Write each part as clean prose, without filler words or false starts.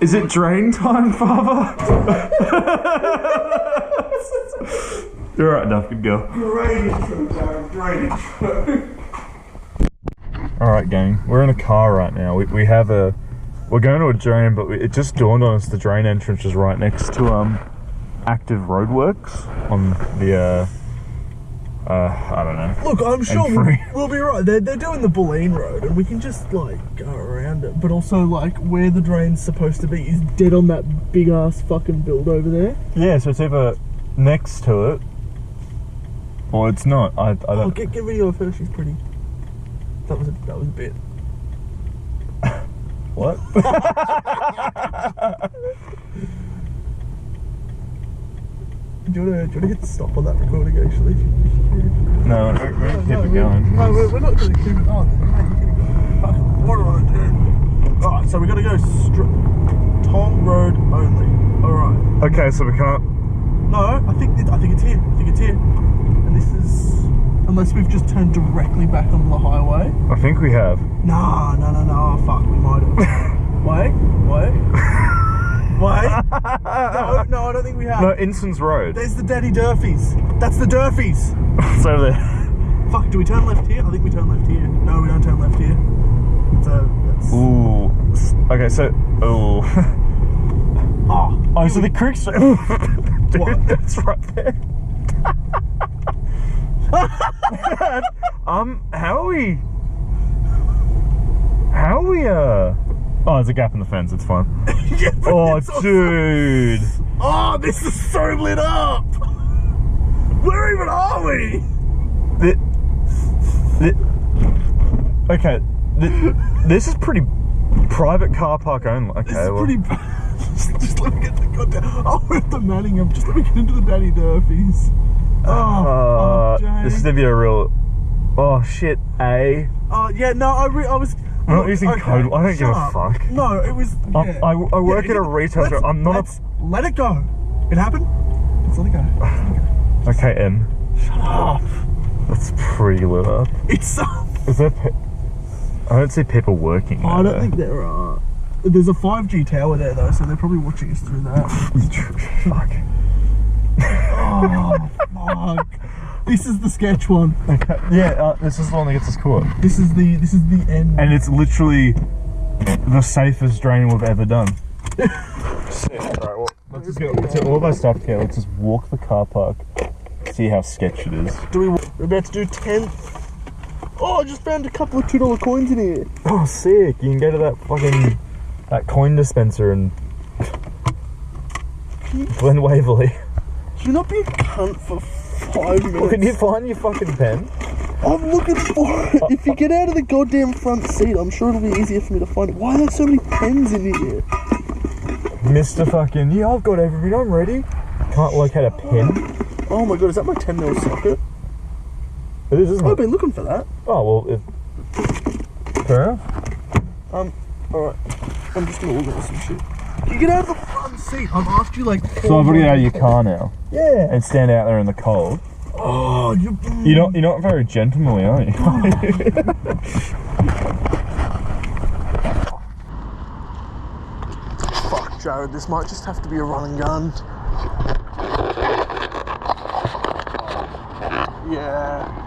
Is it drain time, Father? You're right, Duff. Good girl. Alright, gang. We're in a car right now. We have a... We're going to a drain, but it just dawned on us the drain entrance is right next to active roadworks on the I don't know. Look, I'm sure we'll be right. They're doing the Bulleen Road, and we can just like go around it. But also, like, where the drain's supposed to be is dead on that big ass fucking build over there. Yeah, so it's either next to it, or it's not. I don't. Oh, get video of her. She's pretty. That was a bit. What? Do you want to hit the stop on that recording, actually? No, we're going to keep it going. No, we're not going to keep it on. Fucking water on it, dude. Alright, so we got to go Tom Road only. Alright. Okay, so we can't... No, I think it's here. And this is... Unless we've just turned directly back onto the highway. I think we have. No, fuck, we might have. Wait. No, I don't think we have. No, Inson's Road. There's the Daddy Durfies. That's the Durfies. It's over there. Fuck, do we turn left here? I think we turn left here. No, we don't turn left here. So, that's... Ooh. Okay, so... Ooh. Oh, so the creek's... Dude, what? it's right there. How are we, Oh, there's a gap in the fence, it's fine. Yeah, oh, dude. Oh, this is so lit up. Where even are we? Okay, this is pretty private car park only. Okay, this is pretty... just let me get the goddamn... Oh, we're at the Manningham. Just let me get into the Daddy Durfies. This is gonna be a real... Oh, shit, A. Yeah, no, I was... I'm not using code. I don't give a fuck. No, it was... Yeah. I work at a retail shop. I'm not Let it go. It happened. Let's let it go. Okay, M. Shut up. That's pretty lit up. It's... Is there... I don't see people working there. I don't think there are. There's a 5G tower there, though, so they're probably watching us through that. Fuck. Oh, fuck. This is the sketch one. Okay. Yeah, this is the one that gets us caught. This is the end. And it's literally the safest drain we've ever done. Sick. Alright, well, let's get all of our stuff together. Let's just walk the car park, see how sketch it is. We're about to do 10th. Oh, I just found a couple of $2 coins in here. Oh, sick. You can go to that coin dispenser and Glen Waverley. Should you not be a cunt for 5 minutes? Can you find your fucking pen? I'm looking for it. If you get out of the goddamn front seat, I'm sure it'll be easier for me to find it. Why are there so many pens in here? Mr. fucking... Yeah, I've got everything. I'm ready. Can't locate a pen. Oh my god, is that my 10mm socket? It is, isn't it? I've been looking for that. Oh, well, fair enough. Alright. I'm just gonna look at some shit. Can you get out of the front seat? I've asked you like... So I've got to get out of your car now. Yeah. And stand out there in the cold. Oh, You're not very gentlemanly, are you? Fuck, Jared, this might just have to be a run and gun. Yeah.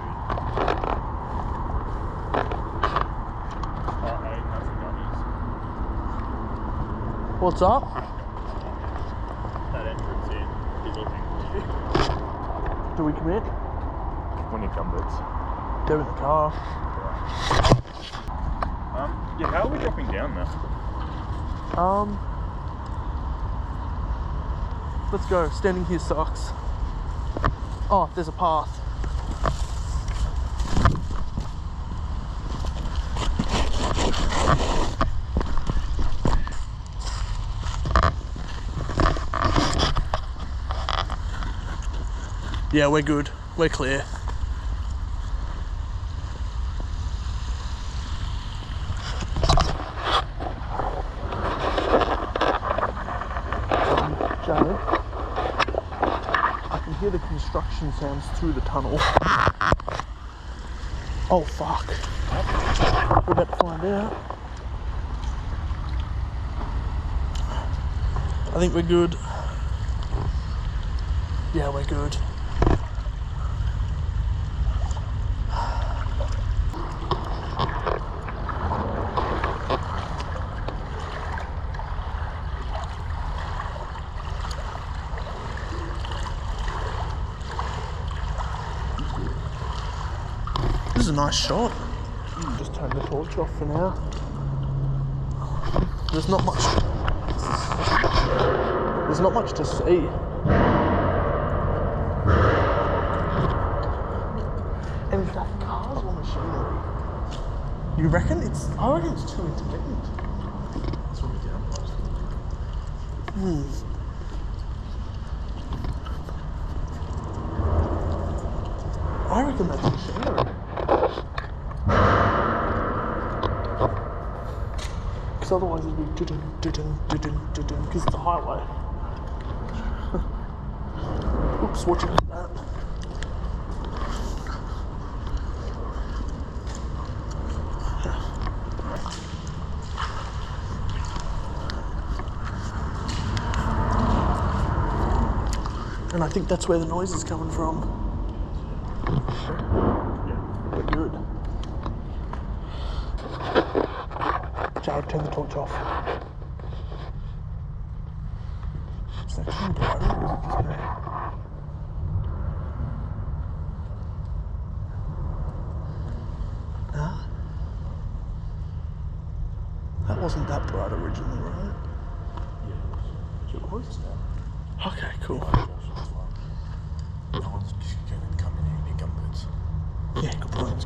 What's up? That entrance in is looking... Do we commit? When you come, bits. They're in the car. Yeah, how are we dropping down now? Let's go. Standing here sucks. Oh, there's a path. Yeah, we're good. We're clear. Jared, I can hear the construction sounds through the tunnel. Oh fuck. We're about to find out. I think we're good. Yeah, we're good. This is a nice shot. Just turn the torch off for now. There's not much. There's not much to see. And in fact, cars or machinery. You reckon it's? I reckon it's too intermittent. That's what we get. I reckon that's machinery. Because otherwise it'd be because it's a highway. Oops, what you got that? And I think that's where the noise is coming from. We're good. Jarrad, turn the torch off. Is that coming brighter or is it just me? Nah. That wasn't that bright originally, right? Yeah, it was. Okay, cool. No one's going to come in here and get gumboots. Yeah, good point.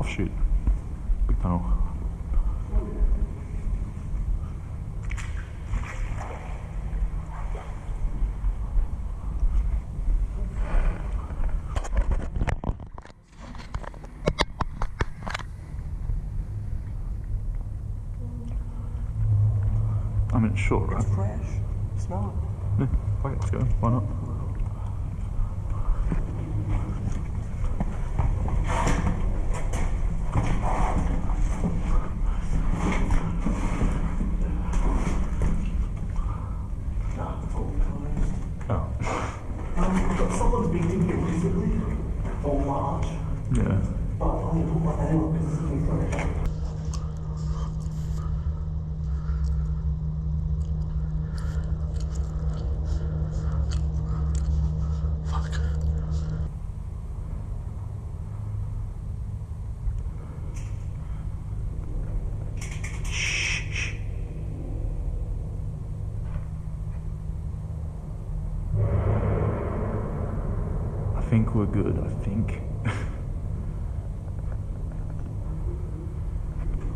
Offshoot. Big tunnel. I mean, sure, right? It's fresh. Smell it. Yeah, fuck it, let's go. Why not? I've got someone's been in here recently, or March, Yeah. but I'm going to put my name on because it's really fresh. Fuck. I think we're good, I think.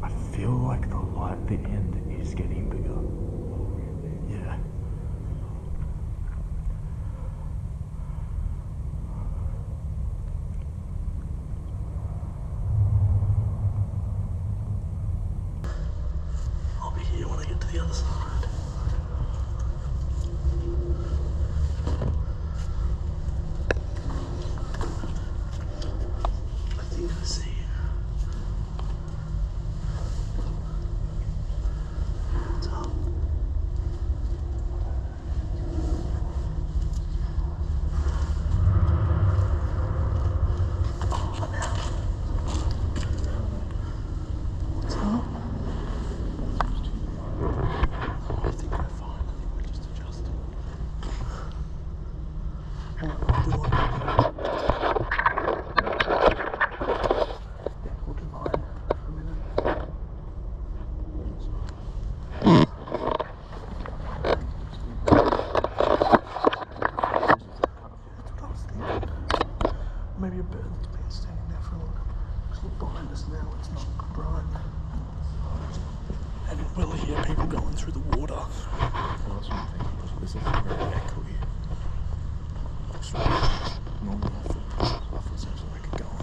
I feel like the light at the end is getting bigger. Yeah. I'll be here when I get to the other side. I think I see. What's up? What's up? I think we're fine. I think we're just adjusting. Hang on, I'll do one. Yeah, we'll do mine for a minute. That's what I was thinking. Maybe a bird that's been standing there for a while. Just look behind us now, it's not bright. And we'll hear people going through the water. Well, that's what I'm thinking. This is very echoey. Normal footsteps will make it go on.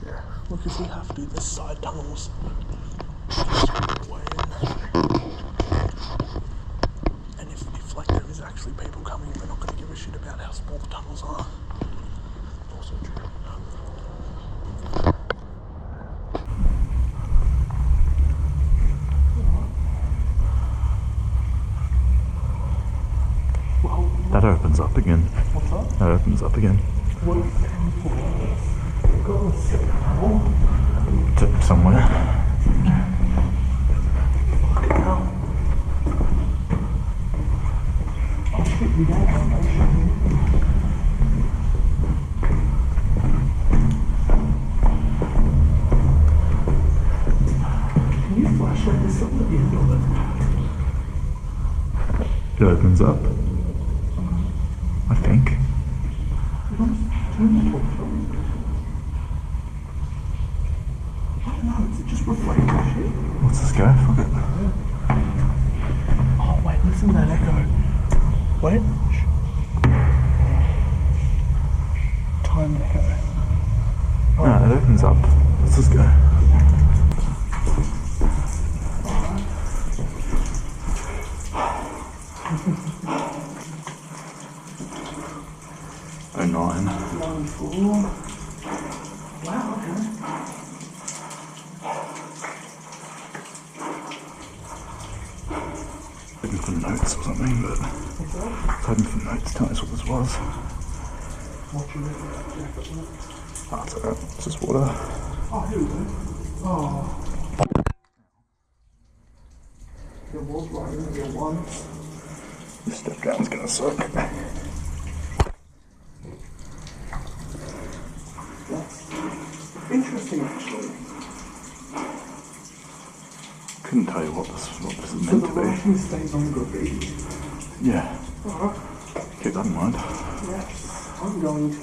Yeah. Look, if we have to, there's side tunnels. Just make a way in. And if like there is actually people coming, we're not going to give a shit about how small the tunnels are. Also true. That opens up again. What's that? That opens up again. What? Somewhere. Fucking hell. Oh shit, we don't have that shit here. Can you flashlight this something at the end of it? It opens up. I think. Turn the torch on. I don't know, is it just reflecting shit? Let's just go. Fuck it. Oh wait, listen to that echo. Wait. Shh. Time echo. No, it opens up. Let's just go. Oh, 9. 1, 4. Wow, okay. Looking for notes or something, but I was hoping for notes. Tell us what this was. What's your jacket? Ah, it's alright. It's just water. Oh, here we go. Oh. There was writing here once. This step down's gonna suck. That's interesting, actually. Couldn't tell you what this is So meant the to be. writing stays on graffiti. Yeah, Alright. keep that in mind. Yes, I'm going to.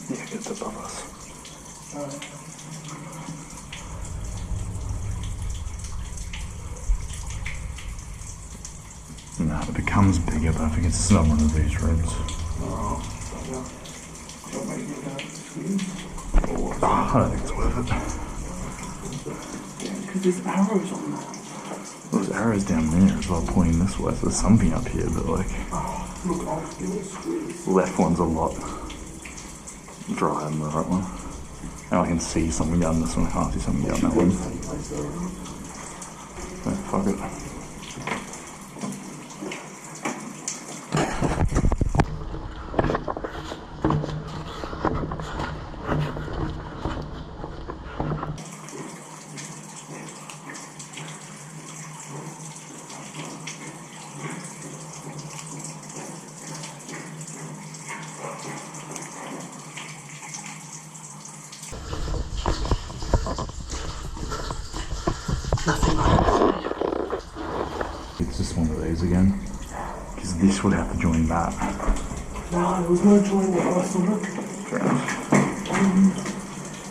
Yeah, it's above us. Alright. No, it becomes bigger, but I think it's not one of these rooms. Oh, yeah. Don't make me that squeeze. I don't think it's worth it. Yeah, because there's arrows on that. There's arrows down there as well pointing this way. So there's something up here, but like Oh, look, I'll give it a squeeze. left one's a lot drier than the right one. And I can see something down this one. I can't see something down that one. So, fuck it. It's just one of these again. Because this would have to join that. No, there was no joining the last one. Fair enough.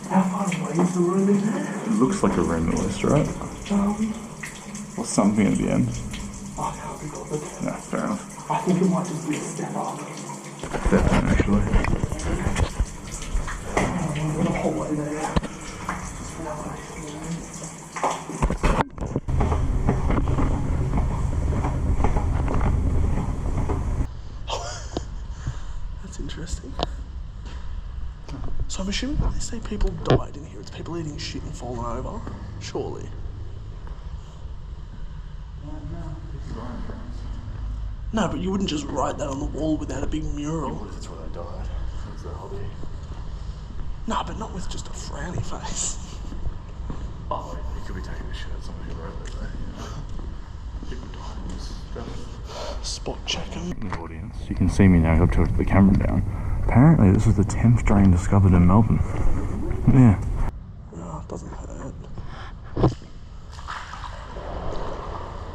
How far away is the room in there? It looks like a room at least, right? Or something at the end. I can't be bothered. No, fair enough. I think it might just be a step up. Definitely, actually. There's a hallway there. That's interesting. So I'm assuming when they say people died in here, it's people eating shit and falling over. Surely. No, but you wouldn't just write that on the wall without a big mural. That's where they died. That's their hobby. No, but not with just a frowny face. Oh, he could be taking a shit at somebody who wrote that, though. People die in this stuff. spot checking. The audience, you can see me now. I've tilted the camera down. Apparently, this was the 10th drain discovered in Melbourne. Yeah. Oh, it doesn't hurt.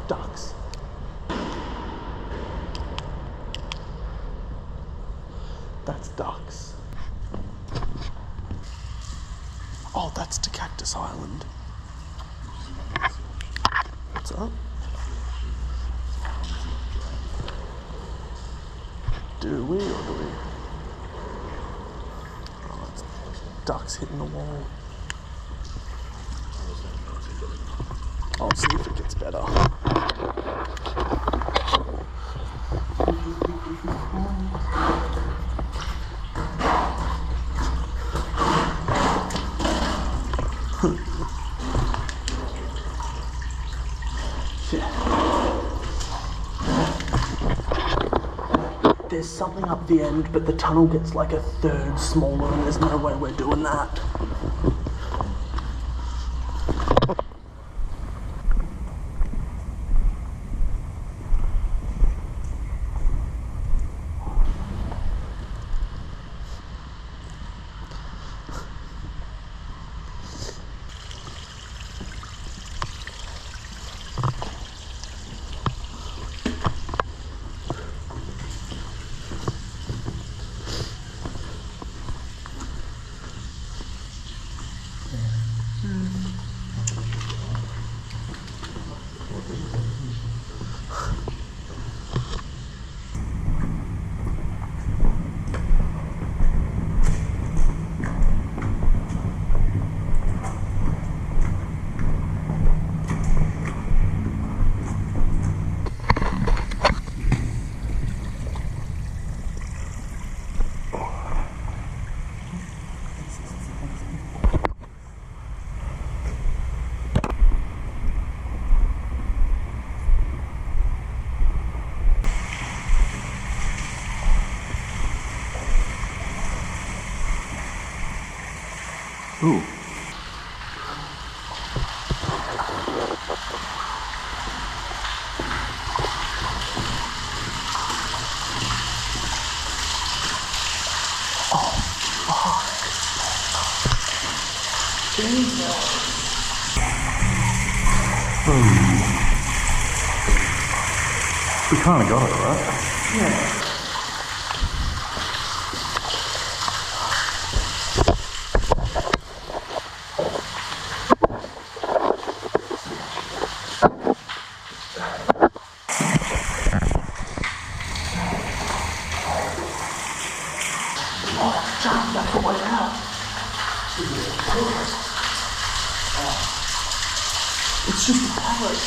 Ducks. That's ducks. Oh, that's to Cactus Island. What's up? Do we or do we? Oh, it's ducks hitting the wall. I'll see if it gets better. There's something up the end, but the tunnel gets like a third smaller and there's no way we're doing that. Ooh. We kind of got it, right? Yeah. Oh, damn, that's the way out. It's just a pallet.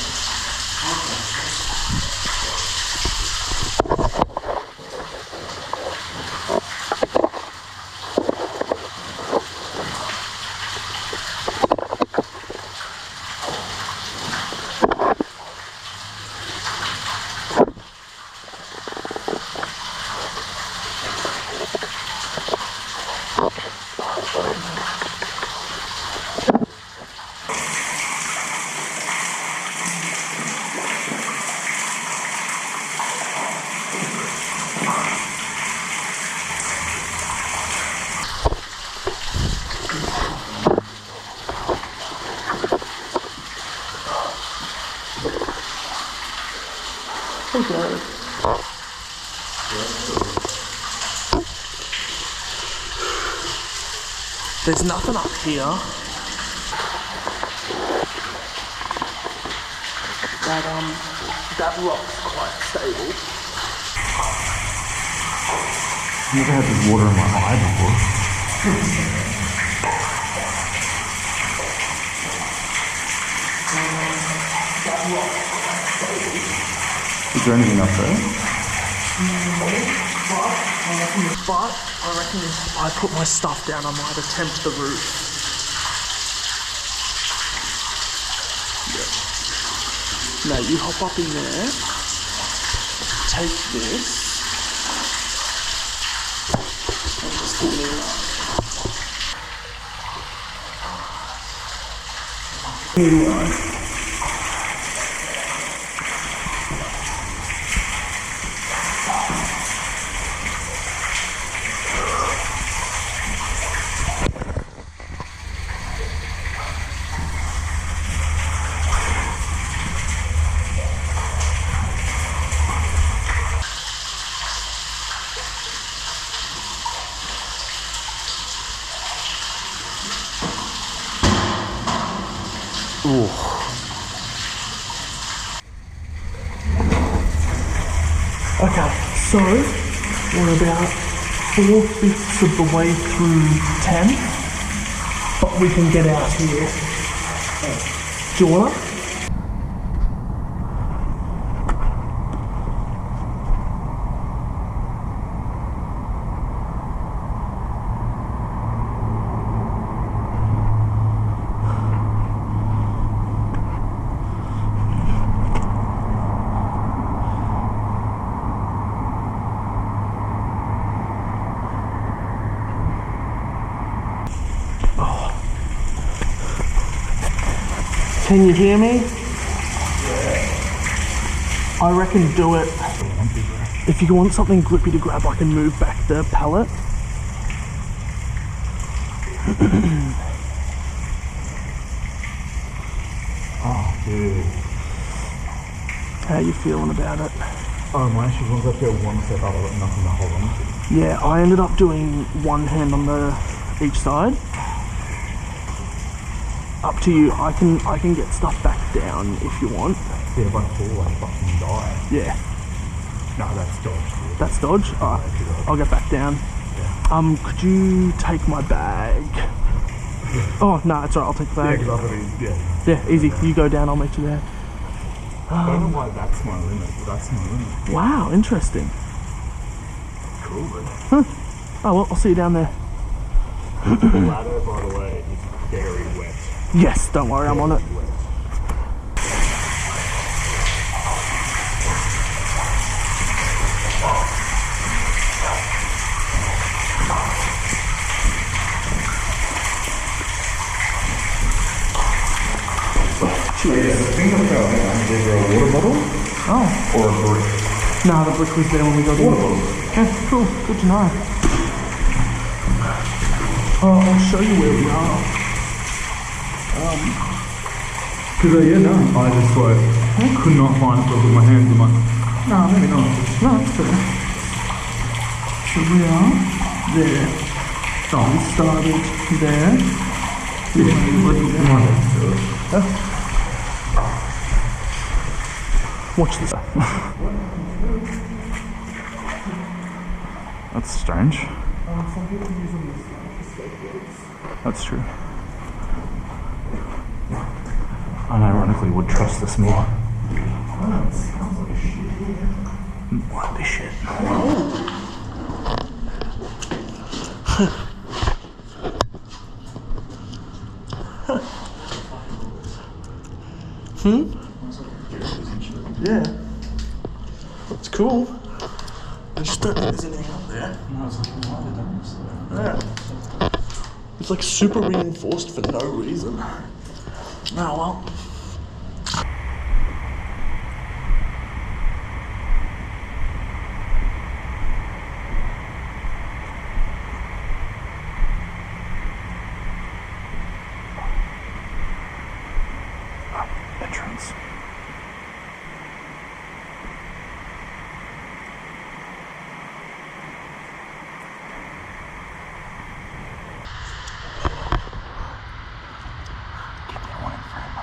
Okay. There's nothing up here. That rock's quite stable. I've never had this water in my eye before. That rock's quite stable. Is there anything up there? But I reckon if I put my stuff down, I might attempt the roof. Yeah. Now you hop up in there, take this, and just give me a run. Okay, so we're about 4/5 of the way through 10, but we can get out here. Do you wanna? Can you hear me? I reckon do it. If you want something grippy to grab, I can move back the pallet. Oh, dude. How you feeling about it? Oh, my actually was up here one step up, I've got nothing to hold on to. Yeah, I ended up doing one hand on each side. Up to you. I can get stuff back down if you want. Yeah, if I fall, I fucking die. Yeah. No, that's dodge. Dude. That's dodge? Alright. I'll get back down. Yeah. Could you take my bag? Oh, no, it's alright, I'll take the bag. Yeah, easy. You go down, I'll meet you there. I don't know why that's my limit, but that's my limit. Wow, interesting. Cool, man. Huh. Oh, well, I'll see you down there. The ladder, by the way, is very wet. Yes, don't worry, I'm on it. Cheers. I think I'm going either a water bottle or a brick. No, the brick was there when we got in. Water bottle. Okay, cool. Good to know. Oh, I'll show you where we are. Because I just like could not find it with my hands. I'm like, no, maybe not. No, it's fair. So we are there. Oh, we started there. Watch this. That's strange. Some people use them as skateboards. That's true. Unironically, would trust this more. Oh, it smells like shit. Might be shit. Yeah. It's cool. I just don't think there's anything up there. No, it's like, why did I miss that? Yeah. It's like super reinforced for no reason. Oh well. Entrance. Keep that one in frame.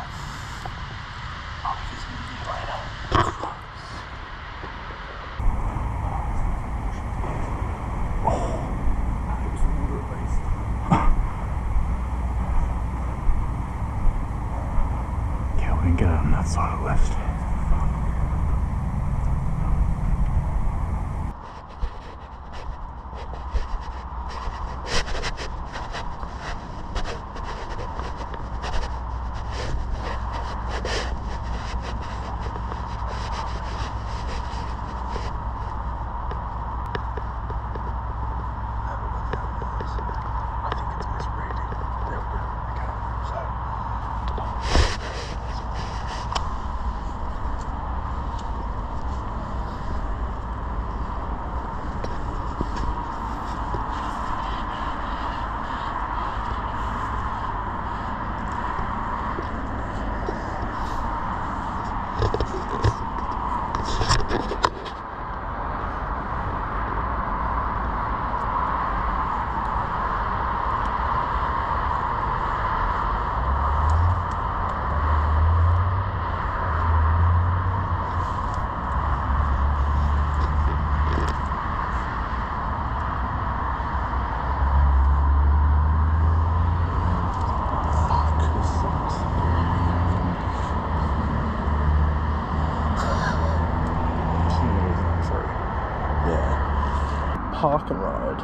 park and ride,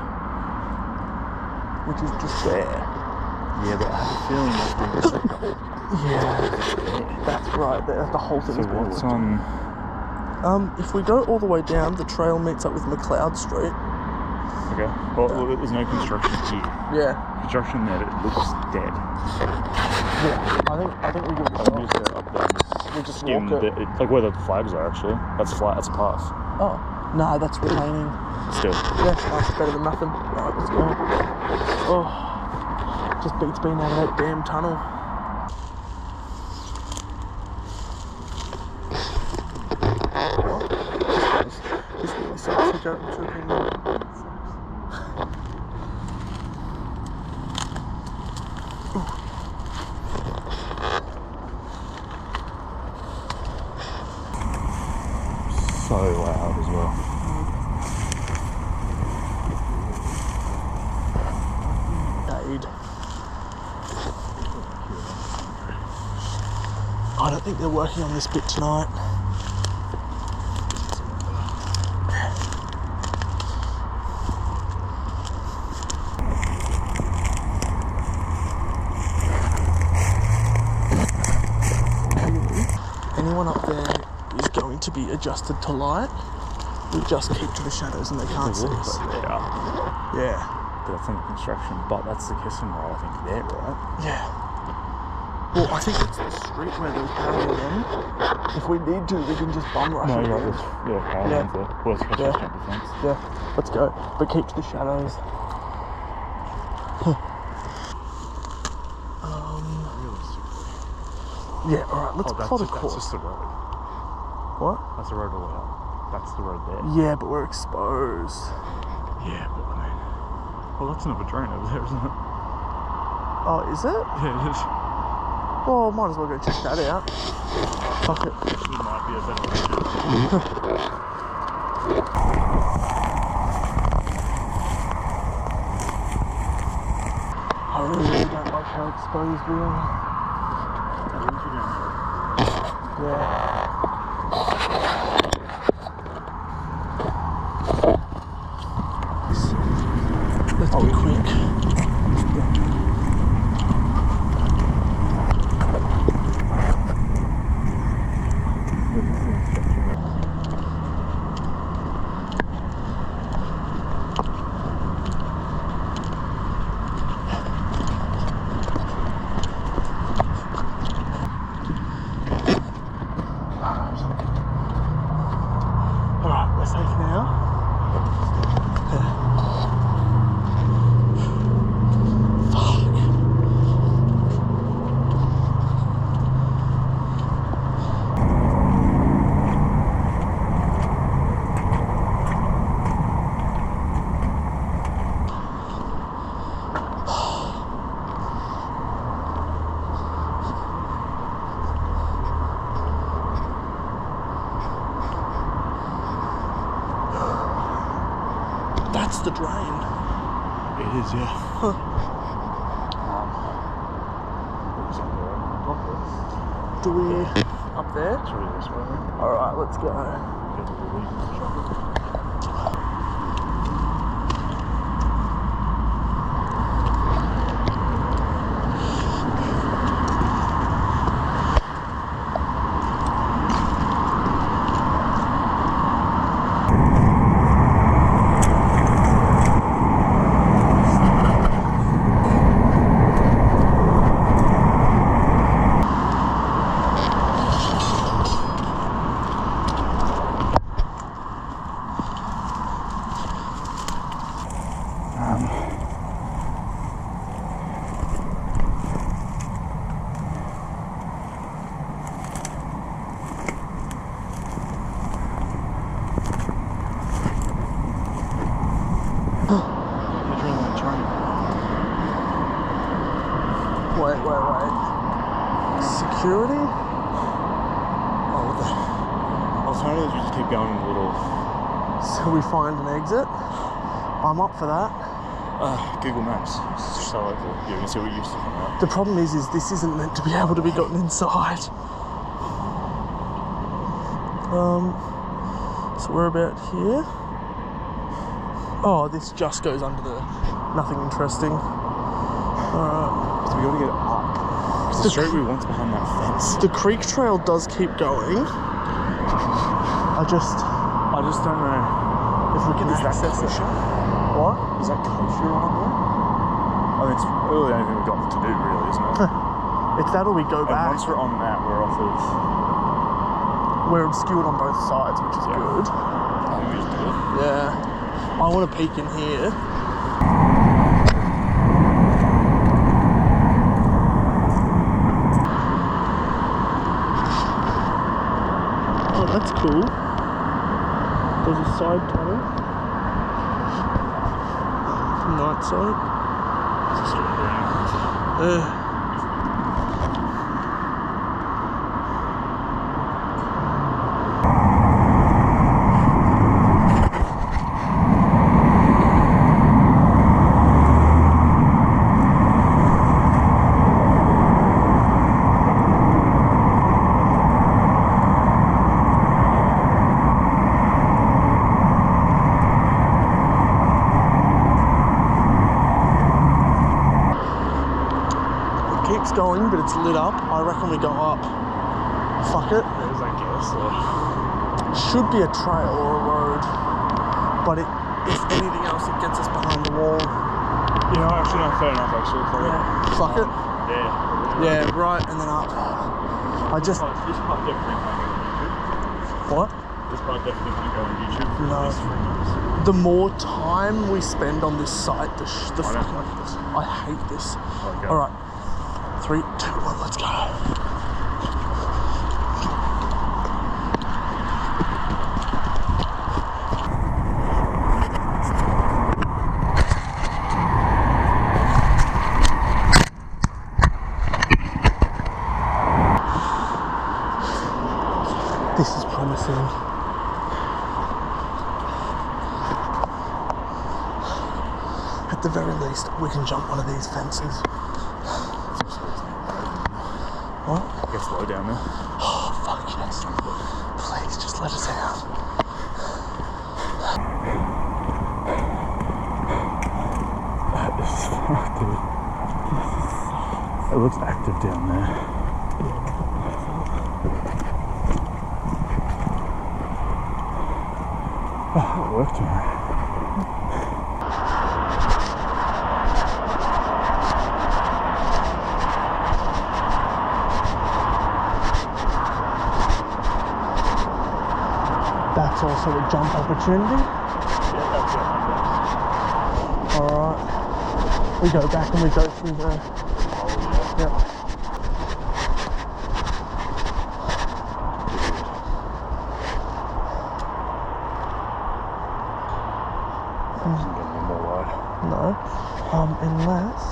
which is just there. Yeah, but I have a feeling that's being Yeah, that's right. The whole thing So is being what's worked on... If we go all the way down, the trail meets up with McLeod Street. Okay. Well, there's no construction here. Yeah. Construction there, it looks dead. Yeah. I think we give it a I'll shot. just go up there and We just skim walk it. like where the flags are actually. That's flat, that's a path. Oh, no, that's retaining. Still. Yeah, that's better than nothing. Alright, let's go. Oh, just beats being out of that damn tunnel. This really sucks. I'm joking. So loud as well. I don't think they're working on this bit tonight. Anyone up there is going to be adjusted to light. We just keep to the shadows and they can't see us. Yeah. But that's under construction, but that's the kissing roll, I think, there, right? Yeah. Well, I think it's the street where those parallel end. If we need to, we can just bum rush it. You're right. Yeah, parallel there. Worst case Yeah. defense. Yeah, let's go. But keep to the shadows. Yeah, alright, let's plot a course. That's just the road. What? That's the road all the way up. That's the road there. Yeah, but we're exposed. Yeah, but I mean... Well, that's another drain over there, isn't it? Oh, is it? Yeah, it is. Well, might as well go check that out. Fuck it. This might be a better way. I really don't like how exposed we are. Yeah. Let's be quick. Alright, we're safe now. That's the drain. It is, yeah. Do we... up there? Sorry, this way. Alright, let's go. Wait. Security? Oh, what the... Alternatively, just keep going a little... So we find an exit? I'm up for that. Google Maps. So local. You can see what you used to come out. The problem is this isn't meant to be able to be gotten inside. So we're about here. Oh, this just goes under the... Nothing interesting. Alright. So we gotta get it up. Because the street we want's behind that fence. The creek trail does keep going. I just don't know. if we can access it. What? Is that kosher around there? I mean, it's really the only thing we've got to do, really, isn't it? It's that or we go And back. once we're on that, we're off of... We're obscured on both sides, which is good. I think we just do it. Yeah. I want to peek in here. Oh, that's cool. There's a side tunnel. Night side. It's a straight down. Keeps going, but it's lit up. I reckon we go up. Fuck it. There's, I guess. Should be a trail or a road, but if anything else, it gets us behind the wall. You know, actually, no, fair enough, actually. Yeah. Fuck it. Yeah. Yeah, right, and then up. This part definitely can't go on YouTube. What? This part definitely can't go on YouTube. For No. at least 3 months. The more time we spend on this site, the I don't fucking... like this. I hate this. Okay. All right. 3, 2, 1, let's go. This is promising. At the very least, we can jump one of these fences. What? It gets low down there. Oh, fuck yes. Please, just let us out. That is fucked, dude. It looks active down there. Oh, it worked, man. That's also a jump opportunity. Yeah, that's it. Alright. We go back and we go through the... Oh, yeah. Yep. Doesn't get any more wide. No. Unless...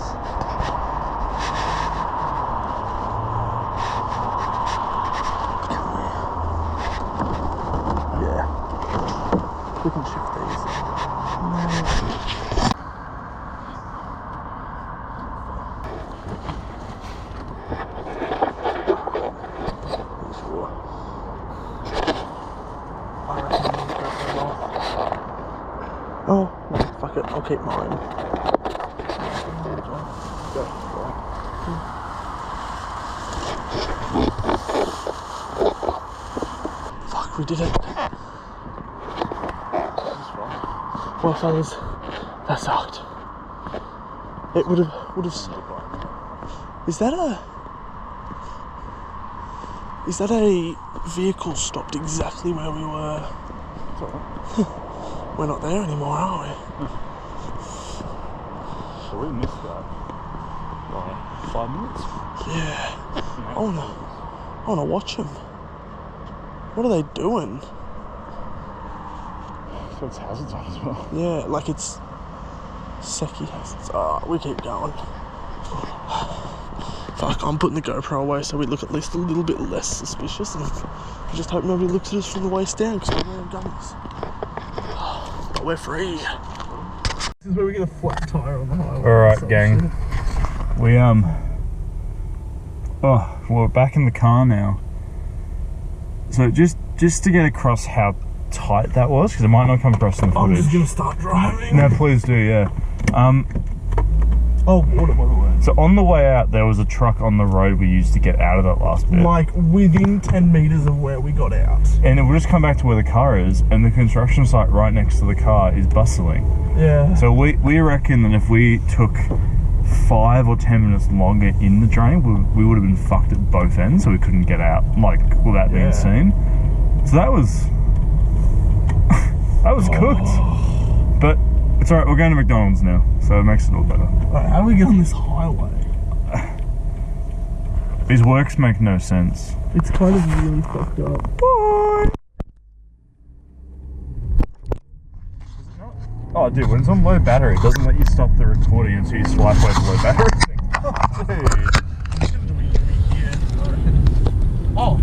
We can shift these. Oh, no, fuck it, I'll keep mine. Fuck, we did it. Well, fellas, that sucked. It would have. Is that a vehicle stopped exactly where we were? We're not there anymore, are we? So we missed that. Like 5 minutes? Yeah. I wanna watch them. What are they doing? So it's hazards on as well. Yeah, like it's Seki hazards. Alright, we keep going. Fuck, I'm putting the GoPro away so we look at least a little bit less suspicious, and I just hope nobody looks at us from the waist down because we're wearing guns. But we're free. This is where we get a flat tire on the highway. Alright, gang. We're back in the car now. So just to get across how tight that was, because it might not come across in the I'm footage. just gonna start driving. No, please do, yeah. Oh, water, by the way. So on the way out, there was a truck on the road we used to get out of that last bit. Like within 10 meters of where we got out. And we'll just come back to where the car is, and the construction site right next to the car is bustling. Yeah. So we reckon that if we took 5 or 10 minutes longer in the drain, we would have been fucked at both ends, so we couldn't get out, like, without being seen. So that was cooked. But it's alright, we're going to McDonald's now, so it makes it all better. Alright, how do we get on this highway? These works make no sense. It's kind of really fucked up. Bye! Oh, dude, when it's on low battery, it doesn't let you stop the recording until you swipe away the low battery thing. Oh, dude. Oh,